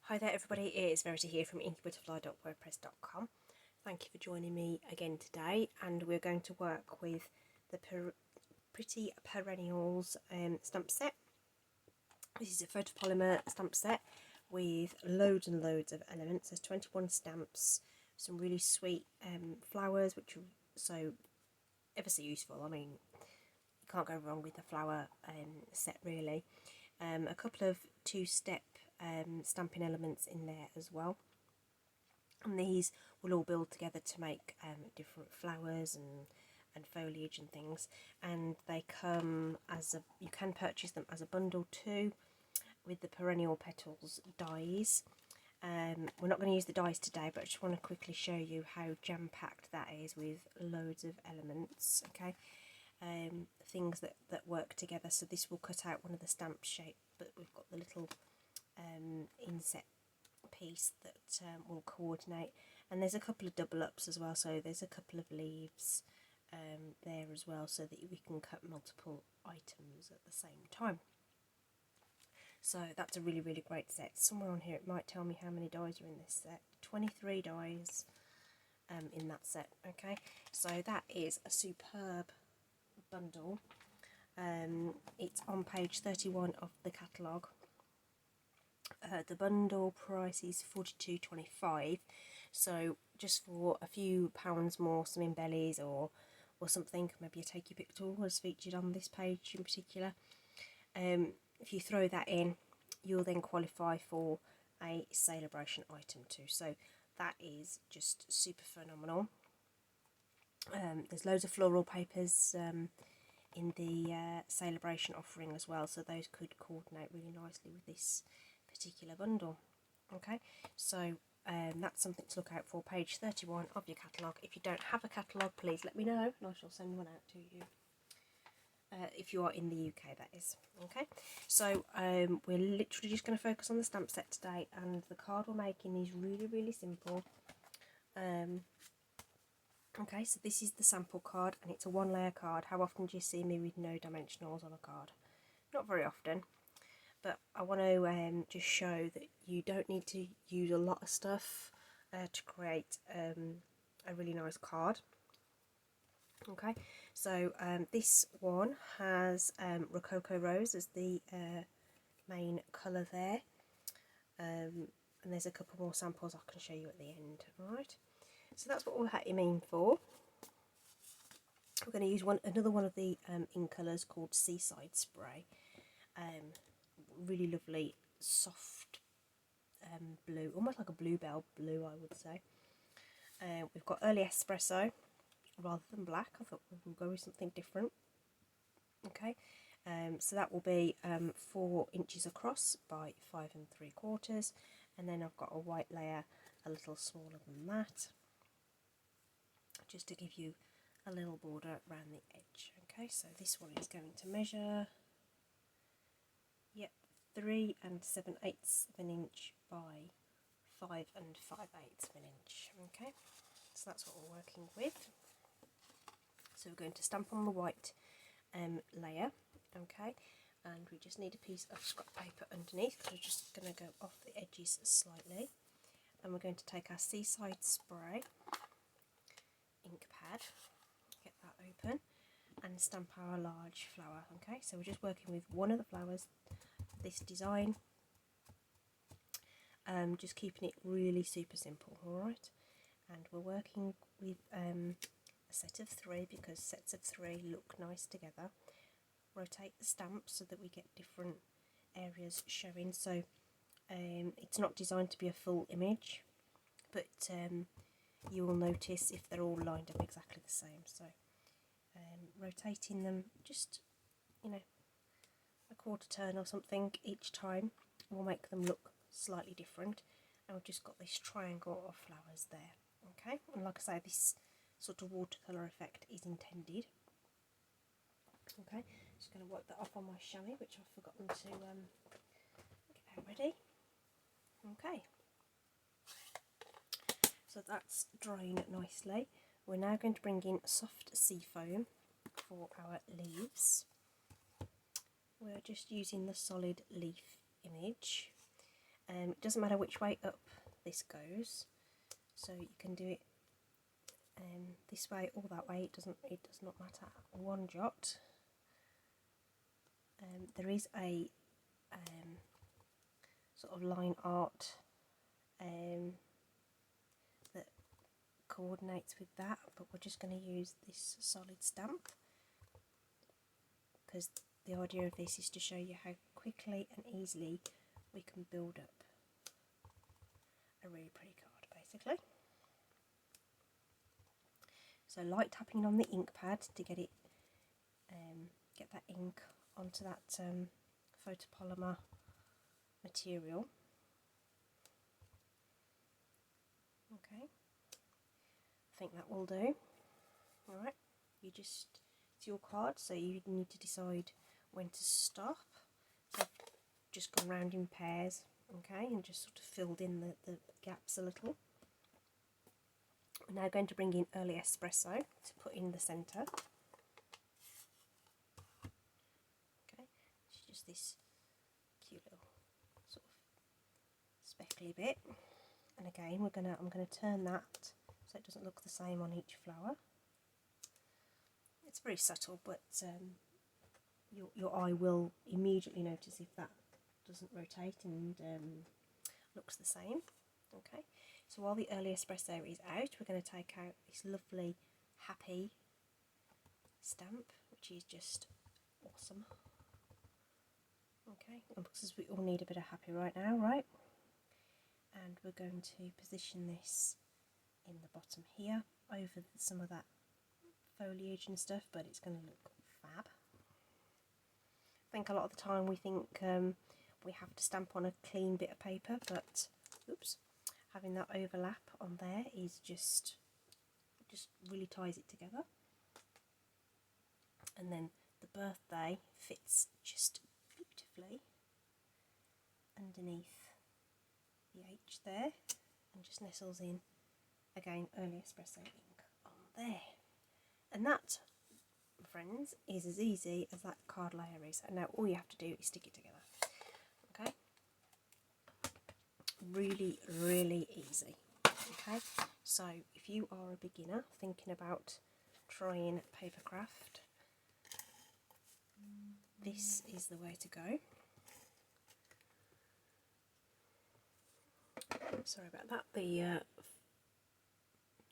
Hi there everybody, it is Verity here from inkybutterfly.wordpress.com. Thank you for joining me again today, and we're going to work with the Pretty Perennials stamp set. This is a photopolymer stamp set with loads and loads of elements. There's 21 stamps, some really sweet flowers which are so ever so useful. I mean, you can't go wrong with the flower set really. A couple of two-step stamping elements in there as well, and these will all build together to make different flowers and foliage and things, and they come as a, you can purchase them as a bundle too with the perennial petals dies. We're not going to use the dies today, but I just want to quickly show you how jam-packed that is with loads of elements. Okay, things that work together. So this will cut out one of the stamp shape, but we've got the little inset piece that will coordinate, and there's a couple of double ups as well, so there's a couple of leaves there as well, so that we can cut multiple items at the same time. So that's a really great set. Somewhere on here it might tell me how many dies are in this set. 23 dies in that set. Okay, so that is a superb bundle. It's on page 31 of the catalogue. The bundle price is £42.25, so just for a few pounds more, some embellies or something, maybe a take your pick tool was featured on this page in particular. If you throw that in, you'll then qualify for a celebration item too, so that is just super phenomenal. There's loads of floral papers in the celebration offering as well, so those could coordinate really nicely with this particular bundle. Okay, so that's something to look out for, page 31 of your catalogue. If you don't have a catalogue, please let me know and I shall send one out to you. If you are in the UK, that is. Okay, so we're literally just going to focus on the stamp set today, and the card we're making is really simple. Okay, so this is the sample card, and it's a one layer card. How often do you see me with no dimensionals on a card? Not very often, but I want to just show that you don't need to use a lot of stuff to create a really nice card. Okay, so this one has Rococo Rose as the main colour there, and there's a couple more samples I can show you at the end. Alright, so that's what we're aiming for. We're going to use another one of the ink colours called Seaside Spray. Really lovely, soft blue, almost like a bluebell blue, I would say. We've got Early Espresso rather than black. I thought we'll go with something different. Okay, so that will be 4 inches across by 5 3/4, and then I've got a white layer a little smaller than that, just to give you a little border around the edge. Okay, so this one is going to measure 3 7/8 of an inch by 5 5/8 of an inch. Okay, so that's what we're working with. So we're going to stamp on the white layer, okay, and we just need a piece of scrap paper underneath, because we're just going to go off the edges slightly, and we're going to take our Seaside Spray ink pad, get that open, and stamp our large flower. Okay, so we're just working with one of the flowers, this design, just keeping it really super simple. Alright, and we're working with a set of 3, because sets of 3 look nice together. Rotate the stamp so that we get different areas showing, so it's not designed to be a full image, but you will notice if they're all lined up exactly the same. So rotating them just, you know, a quarter turn or something each time will make them look slightly different, and we've just got this triangle of flowers there. Okay, and like I say, this sort of watercolour effect is intended. Okay, just going to wipe that off on my chamois, which I've forgotten to get out ready. Okay, so that's drying nicely. We're now going to bring in soft sea foam for our leaves. We're just using the solid leaf image, It doesn't matter which way up this goes, so you can do it this way or that way. It does not matter one jot. There is a sort of line art that coordinates with that, but we're just going to use this solid stamp because the idea of this is to show you how quickly and easily we can build up a really pretty card, basically. So light tapping on the ink pad to get it, get that ink onto that photopolymer material. Okay, I think that will do. Alright, it's your card, so you need to decide when to stop. So I've just gone round in pairs, okay, and just sort of filled in the gaps a little. We're now going to bring in early espresso to put in the centre. Okay, it's just this cute little sort of speckly bit, and again I'm gonna turn that so it doesn't look the same on each flower. It's very subtle, but your eye will immediately notice if that doesn't rotate and looks the same. Okay, so while the early espresso is out, we're going to take out this lovely happy stamp, which is just awesome. Okay, and because we all need a bit of happy right now, right? And we're going to position this in the bottom here over some of that foliage and stuff, but it's going to look fab. I think a lot of the time we think we have to stamp on a clean bit of paper, but oops, having that overlap on there is just really ties it together. And then the birthday fits just beautifully underneath the H there, and just nestles in again early espresso ink on there. And that, friends, is as easy as that card layer is. And now all you have to do is stick it together. Okay, really, really easy. Okay, so if you are a beginner thinking about trying papercraft, this is the way to go. Sorry about that. There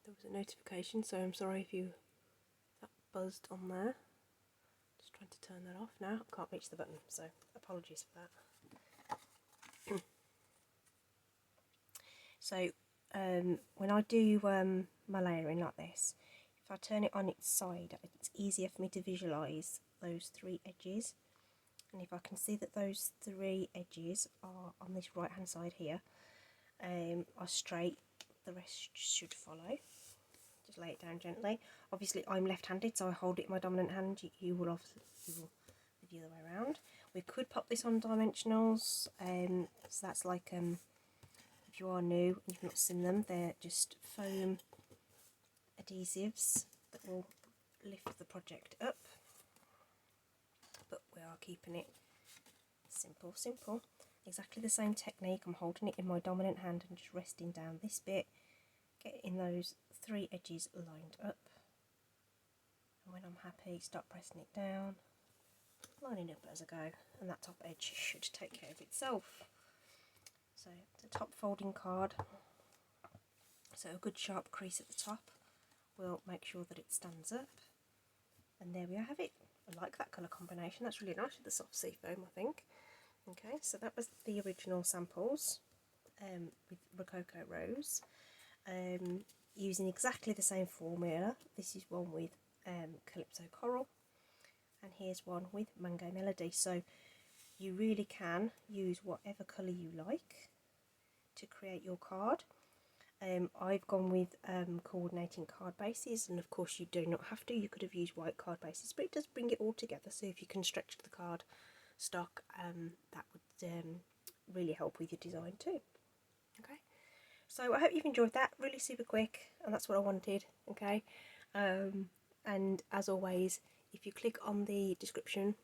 was a notification, so I'm sorry if that buzzed on there. Just trying to turn that off now. I can't reach the button, so apologies for that. So when I do my layering like this, if I turn it on its side, it's easier for me to visualise those three edges. And if I can see that those three edges are on this right hand side here, are straight, the rest should follow. Just lay it down gently. Obviously I'm left-handed, so I hold it in my dominant hand. You will obviously be the other way around. We could pop this on dimensionals, so that's like if you are new and you've not seen them, they're just foam adhesives that will lift the project up, but we are keeping it simple. Exactly the same technique. I'm holding it in my dominant hand and just resting down this bit, getting those three edges lined up, and when I'm happy, start pressing it down, lining up as I go, and that top edge should take care of itself. So the top folding card, so a good sharp crease at the top will make sure that it stands up, and there we have it. I like that colour combination, that's really nice with the soft sea foam, I think. Okay, so that was the original samples with Rococo Rose, using exactly the same formula. This is one with Calypso Coral, and here's one with Mango Melody. So you really can use whatever colour you like to create your card. I've gone with coordinating card bases, and of course you do not have to. You could have used white card bases, but it does bring it all together. So if you can stretch the card stock, that would really help with your design too. Okay, so I hope you've enjoyed that. Really super quick, and that's what I wanted. Okay, and as always, if you click on the description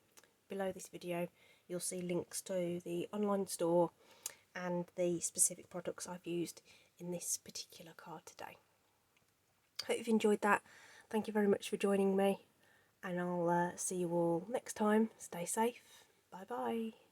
below this video, you'll see links to the online store and the the specific products I've used in this particular card today. Hope you've enjoyed that. Thank you very much for joining me, and I'll see you all next time. Stay safe. Bye bye.